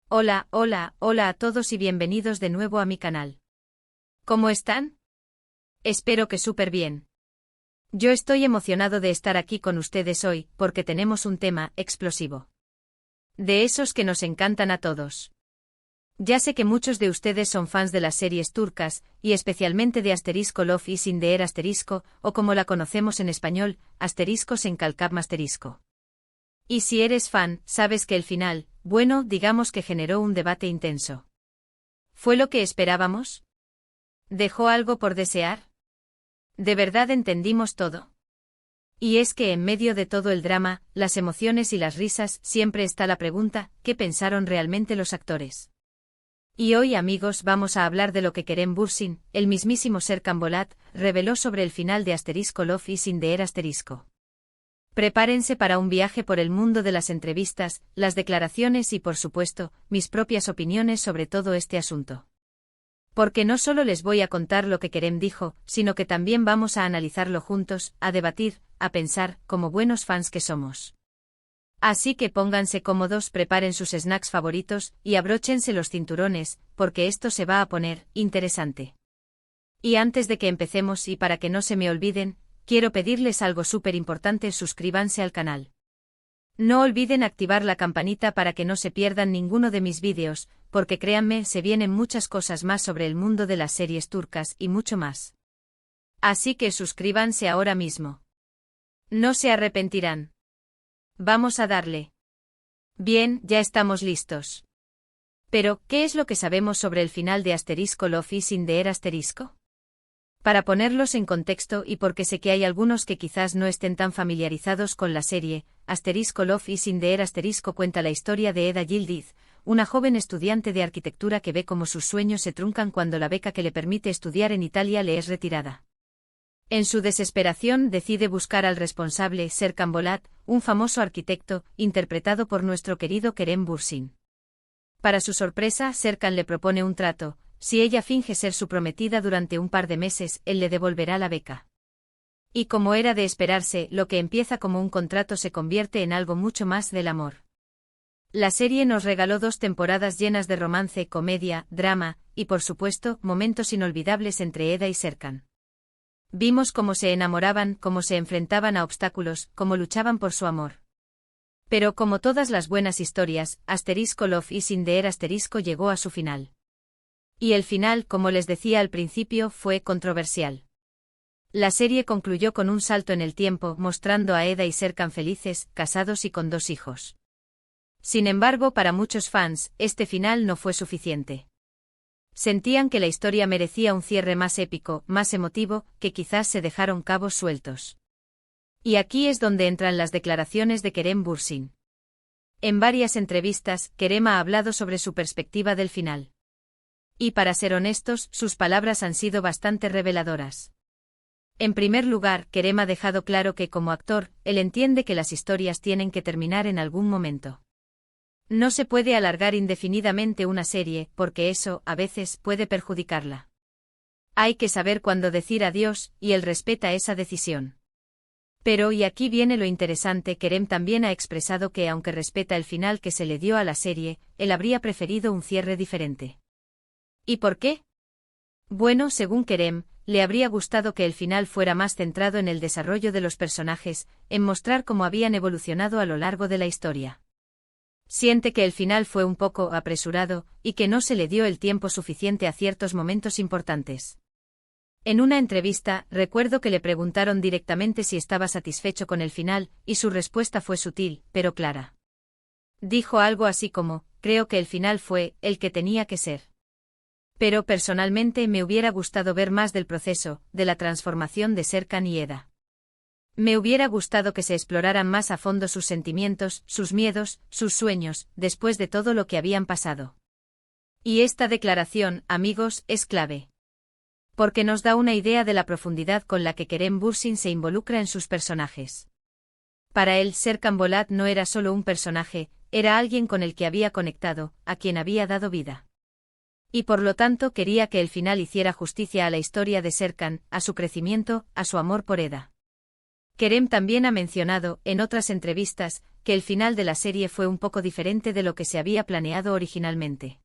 Hola, hola, hola a todos y bienvenidos de nuevo a mi canal. ¿Cómo están? Espero que súper bien. Yo estoy emocionado de estar aquí con ustedes hoy, porque tenemos un tema explosivo. De esos que nos encantan a todos. Ya sé que muchos de ustedes son fans de las series turcas, y especialmente de Asterisco Love is in the air asterisco, o como la conocemos en español, asteriscos en calcam asterisco. Y si eres fan, sabes que el final, bueno, digamos que generó un debate intenso. ¿Fue lo que esperábamos? ¿Dejó algo por desear? ¿De verdad entendimos todo? Y es que en medio de todo el drama, las emociones y las risas, siempre está la pregunta, ¿qué pensaron realmente los actores? Y hoy, amigos, vamos a hablar de lo que Kerem Bürsin, el mismísimo Serkan Bolat, reveló sobre el final de Asterisco Love is in the air asterisco. Prepárense para un viaje por el mundo de las entrevistas, las declaraciones y, por supuesto, mis propias opiniones sobre todo este asunto. Porque no solo les voy a contar lo que Kerem dijo, sino que también vamos a analizarlo juntos, a debatir, a pensar, como buenos fans que somos. Así que pónganse cómodos, preparen sus snacks favoritos, y abróchense los cinturones, porque esto se va a poner interesante. Y antes de que empecemos y para que no se me olviden, quiero pedirles algo súper importante: suscríbanse al canal. No olviden activar la campanita para que no se pierdan ninguno de mis vídeos, porque créanme, se vienen muchas cosas más sobre el mundo de las series turcas y mucho más. Así que suscríbanse ahora mismo. No se arrepentirán. Vamos a darle. Bien, ya estamos listos. Pero, ¿qué es lo que sabemos sobre el final de Asterisco Love is in the air asterisco? Para ponerlos en contexto y porque sé que hay algunos que quizás no estén tan familiarizados con la serie, Asterisco Love is in the air asterisco cuenta la historia de Eda Yildiz, una joven estudiante de arquitectura que ve cómo sus sueños se truncan cuando la beca que le permite estudiar en Italia le es retirada. En su desesperación decide buscar al responsable, Serkan Bolat, un famoso arquitecto, interpretado por nuestro querido Kerem Bürsin. Para su sorpresa, Serkan le propone un trato: si ella finge ser su prometida durante un par de meses, él le devolverá la beca. Y como era de esperarse, lo que empieza como un contrato se convierte en algo mucho más del amor. La serie nos regaló 2 temporadas llenas de romance, comedia, drama, y por supuesto, momentos inolvidables entre Eda y Serkan. Vimos cómo se enamoraban, cómo se enfrentaban a obstáculos, cómo luchaban por su amor. Pero como todas las buenas historias, Asterisco Love is in the air asterisco llegó a su final. Y el final, como les decía al principio, fue controversial. La serie concluyó con un salto en el tiempo, mostrando a Eda y Serkan felices, casados y con 2 hijos. Sin embargo, para muchos fans, este final no fue suficiente. Sentían que la historia merecía un cierre más épico, más emotivo, que quizás se dejaron cabos sueltos. Y aquí es donde entran las declaraciones de Kerem Bürsin. En varias entrevistas, Kerem ha hablado sobre su perspectiva del final. Y para ser honestos, sus palabras han sido bastante reveladoras. En primer lugar, Kerem ha dejado claro que como actor, él entiende que las historias tienen que terminar en algún momento. No se puede alargar indefinidamente una serie, porque eso, a veces, puede perjudicarla. Hay que saber cuándo decir adiós, y él respeta esa decisión. Pero, y aquí viene lo interesante, Kerem también ha expresado que aunque respeta el final que se le dio a la serie, él habría preferido un cierre diferente. ¿Y por qué? Bueno, según Kerem, le habría gustado que el final fuera más centrado en el desarrollo de los personajes, en mostrar cómo habían evolucionado a lo largo de la historia. Siente que el final fue un poco apresurado, y que no se le dio el tiempo suficiente a ciertos momentos importantes. En una entrevista, recuerdo que le preguntaron directamente si estaba satisfecho con el final, y su respuesta fue sutil, pero clara. Dijo algo así como: creo que el final fue el que tenía que ser. Pero personalmente me hubiera gustado ver más del proceso, de la transformación de Serkan y Eda. Me hubiera gustado que se exploraran más a fondo sus sentimientos, sus miedos, sus sueños, después de todo lo que habían pasado. Y esta declaración, amigos, es clave. Porque nos da una idea de la profundidad con la que Kerem Bürsin se involucra en sus personajes. Para él, Serkan Bolat no era solo un personaje, era alguien con el que había conectado, a quien había dado vida. Y por lo tanto quería que el final hiciera justicia a la historia de Serkan, a su crecimiento, a su amor por Eda. Kerem también ha mencionado, en otras entrevistas, que el final de la serie fue un poco diferente de lo que se había planeado originalmente.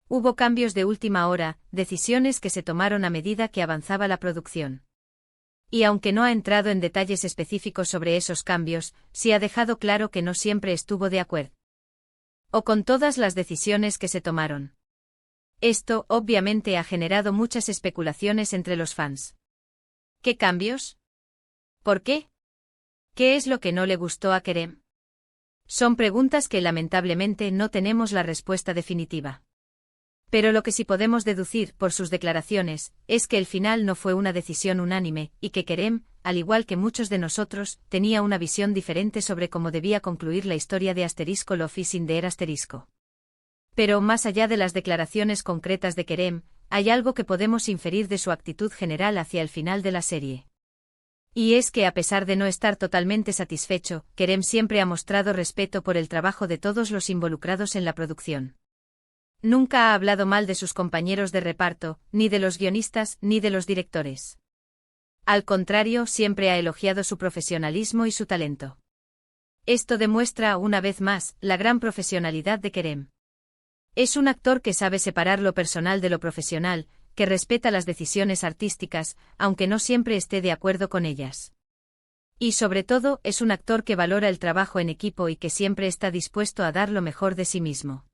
Hubo cambios de última hora, decisiones que se tomaron a medida que avanzaba la producción. Y aunque no ha entrado en detalles específicos sobre esos cambios, sí ha dejado claro que no siempre estuvo de acuerdo. O con todas las decisiones que se tomaron. Esto, obviamente, ha generado muchas especulaciones entre los fans. ¿Qué cambios? ¿Por qué? ¿Qué es lo que no le gustó a Kerem? Son preguntas que lamentablemente no tenemos la respuesta definitiva. Pero lo que sí podemos deducir por sus declaraciones es que el final no fue una decisión unánime y que Kerem, al igual que muchos de nosotros, tenía una visión diferente sobre cómo debía concluir la historia de Love is in the Air *. Pero más allá de las declaraciones concretas de Kerem, hay algo que podemos inferir de su actitud general hacia el final de la serie. Y es que a pesar de no estar totalmente satisfecho, Kerem siempre ha mostrado respeto por el trabajo de todos los involucrados en la producción. Nunca ha hablado mal de sus compañeros de reparto, ni de los guionistas, ni de los directores. Al contrario, siempre ha elogiado su profesionalismo y su talento. Esto demuestra, una vez más, la gran profesionalidad de Kerem. Es un actor que sabe separar lo personal de lo profesional, que respeta las decisiones artísticas, aunque no siempre esté de acuerdo con ellas. Y sobre todo, es un actor que valora el trabajo en equipo y que siempre está dispuesto a dar lo mejor de sí mismo.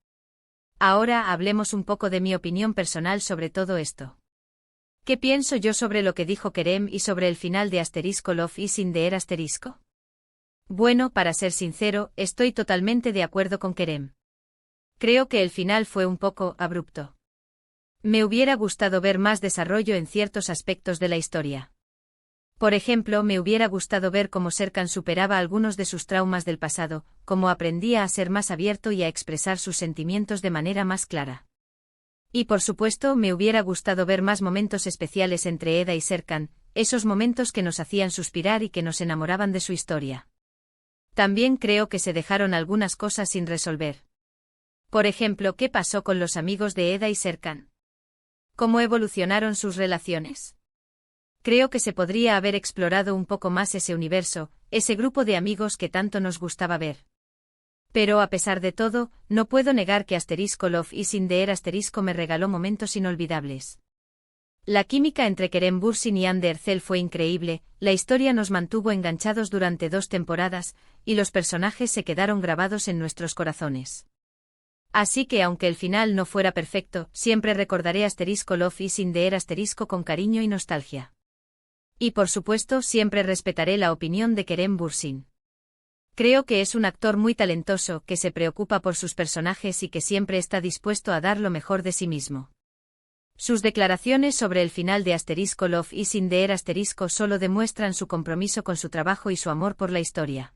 Ahora hablemos un poco de mi opinión personal sobre todo esto. ¿Qué pienso yo sobre lo que dijo Kerem y sobre el final de Love is in the Air *? Bueno, para ser sincero, estoy totalmente de acuerdo con Kerem. Creo que el final fue un poco abrupto. Me hubiera gustado ver más desarrollo en ciertos aspectos de la historia. Por ejemplo, me hubiera gustado ver cómo Serkan superaba algunos de sus traumas del pasado, cómo aprendía a ser más abierto y a expresar sus sentimientos de manera más clara. Y por supuesto, me hubiera gustado ver más momentos especiales entre Eda y Serkan, esos momentos que nos hacían suspirar y que nos enamoraban de su historia. También creo que se dejaron algunas cosas sin resolver. Por ejemplo, ¿qué pasó con los amigos de Eda y Serkan? ¿Cómo evolucionaron sus relaciones? Creo que se podría haber explorado un poco más ese universo, ese grupo de amigos que tanto nos gustaba ver. Pero a pesar de todo, no puedo negar que Love is in the Air * me regaló momentos inolvidables. La química entre Kerem Bürsin y Hande Erçel fue increíble, la historia nos mantuvo enganchados durante 2 temporadas, y los personajes se quedaron grabados en nuestros corazones. Así que aunque el final no fuera perfecto, siempre recordaré Love is in the Air * con cariño y nostalgia. Y por supuesto siempre respetaré la opinión de Kerem Bürsin. Creo que es un actor muy talentoso, que se preocupa por sus personajes y que siempre está dispuesto a dar lo mejor de sí mismo. Sus declaraciones sobre el final de Love is in the Air * solo demuestran su compromiso con su trabajo y su amor por la historia.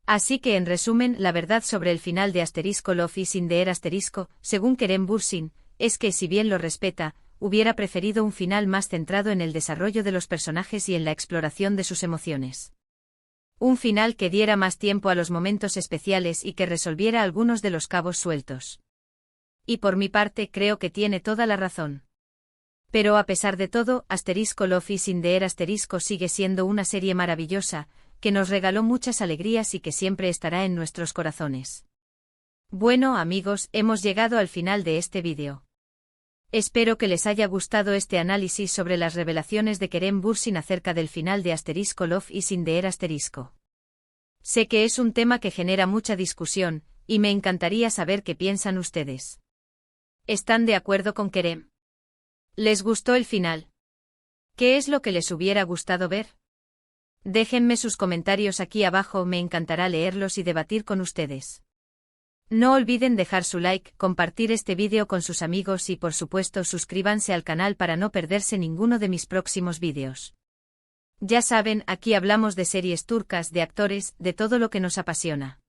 Así que en resumen, la verdad sobre el final de Love is in the Air *, según Kerem Bürsin, es que si bien lo respeta, hubiera preferido un final más centrado en el desarrollo de los personajes y en la exploración de sus emociones. Un final que diera más tiempo a los momentos especiales y que resolviera algunos de los cabos sueltos. Y por mi parte creo que tiene toda la razón. Pero a pesar de todo, Love is in the Air * sigue siendo una serie maravillosa, que nos regaló muchas alegrías y que siempre estará en nuestros corazones. Bueno amigos, hemos llegado al final de este vídeo. Espero que les haya gustado este análisis sobre las revelaciones de Kerem Bürsin acerca del final de Love is in the Air *. Sé que es un tema que genera mucha discusión, y me encantaría saber qué piensan ustedes. ¿Están de acuerdo con Kerem? ¿Les gustó el final? ¿Qué es lo que les hubiera gustado ver? Déjenme sus comentarios aquí abajo, me encantará leerlos y debatir con ustedes. No olviden dejar su like, compartir este vídeo con sus amigos y por supuesto suscríbanse al canal para no perderse ninguno de mis próximos vídeos. Ya saben, aquí hablamos de series turcas, de actores, de todo lo que nos apasiona.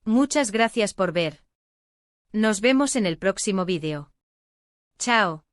Muchas gracias por ver. Nos vemos en el próximo vídeo. Chao.